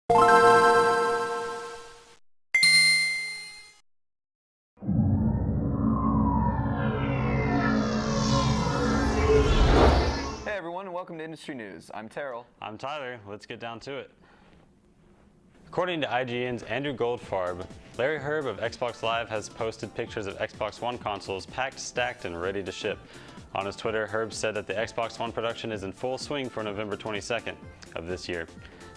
Hey everyone, and welcome to Industry News. I'm Terral. I'm Tyler. Let's get down to it. According to IGN's Andrew Goldfarb, Larry Herb of Xbox Live has posted pictures of Xbox One consoles packed, stacked, and ready to ship. On his Twitter, Herb said that the Xbox One production is in full swing for November 22nd of this year.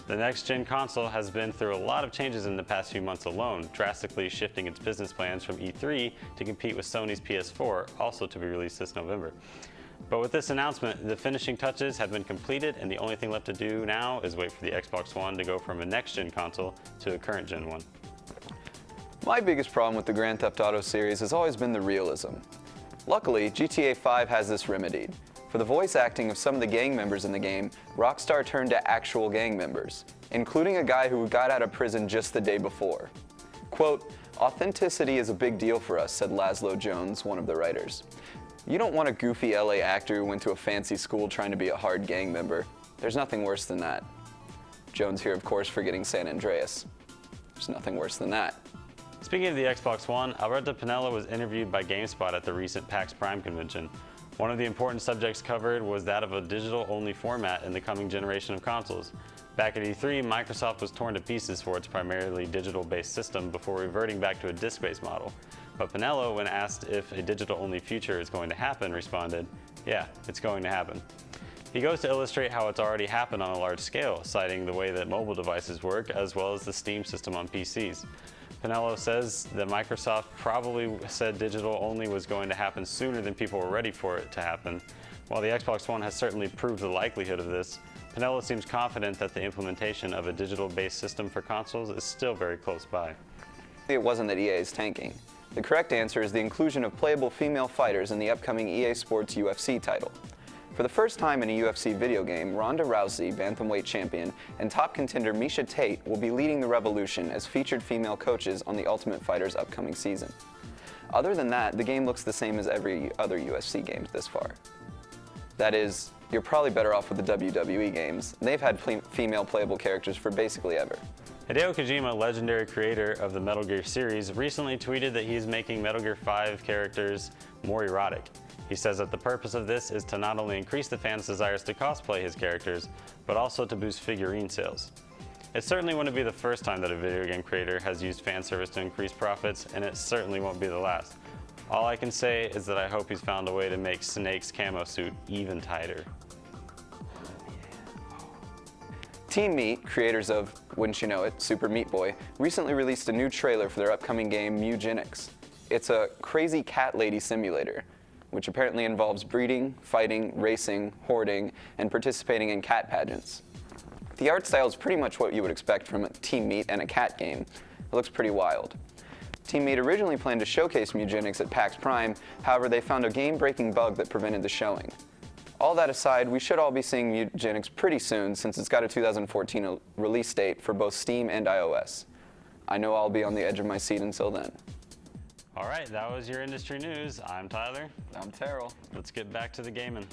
The next-gen console has been through a lot of changes in the past few months alone, drastically shifting its business plans from E3 to compete with Sony's PS4, also to be released this November. But with this announcement, the finishing touches have been completed, and the only thing left to do now is wait for the Xbox One to go from a next-gen console to a current-gen one. My biggest problem with the Grand Theft Auto series has always been the realism. Luckily, GTA 5 has this remedied. For the voice acting of some of the gang members in the game, Rockstar turned to actual gang members, including a guy who got out of prison just the day before. Quote, "Authenticity is a big deal for us," said Laszlo Jones, one of the writers. You don't want a goofy LA actor who went to a fancy school trying to be a hard gang member. There's nothing worse than that. Jones here, of course, forgetting San Andreas. There's nothing worse than that. Speaking of the Xbox One, Alberto Pinella was interviewed by GameSpot at the recent PAX Prime convention. One of the important subjects covered was that of a digital-only format in the coming generation of consoles. Back at E3, Microsoft was torn to pieces for its primarily digital-based system before reverting back to a disc-based model. But Pinello, when asked if a digital-only future is going to happen, responded, "Yeah, it's going to happen." He goes to illustrate how it's already happened on a large scale, citing the way that mobile devices work as well as the Steam system on PCs. Pinello says that Microsoft probably said digital only was going to happen sooner than people were ready for it to happen. While the Xbox One has certainly proved the likelihood of this, Pinello seems confident that the implementation of a digital-based system for consoles is still very close by. It wasn't that EA is tanking. The correct answer is the inclusion of playable female fighters in the upcoming EA Sports UFC title. For the first time in a UFC video game, Ronda Rousey, bantamweight champion, and top contender Miesha Tate will be leading the revolution as featured female coaches on the Ultimate Fighter's upcoming season. Other than that, the game looks the same as every other UFC game this far. That is, you're probably better off with the WWE games. They've had female playable characters for basically ever. Hideo Kojima, legendary creator of the Metal Gear series, recently tweeted that he is making Metal Gear 5 characters more erotic. He says that the purpose of this is to not only increase the fans' desires to cosplay his characters, but also to boost figurine sales. It certainly wouldn't be the first time that a video game creator has used fan service to increase profits, and it certainly won't be the last. All I can say is that I hope he's found a way to make Snake's camo suit even tighter. Team Meat, creators of, wouldn't you know it, Super Meat Boy, recently released a new trailer for their upcoming game, Eugenics. It's a crazy cat lady simulator, which apparently involves breeding, fighting, racing, hoarding, and participating in cat pageants. The art style is pretty much what you would expect from a Team Meat and a cat game. It looks pretty wild. Team Meat originally planned to showcase Eugenics at PAX Prime, however they found a game-breaking bug that prevented the showing. All that aside, we should all be seeing Eugenics pretty soon since it's got a 2014 release date for both Steam and iOS. I know I'll be on the edge of my seat until then. All right, that was your industry news. I'm Tyler. I'm Terral. Let's get back to the gaming.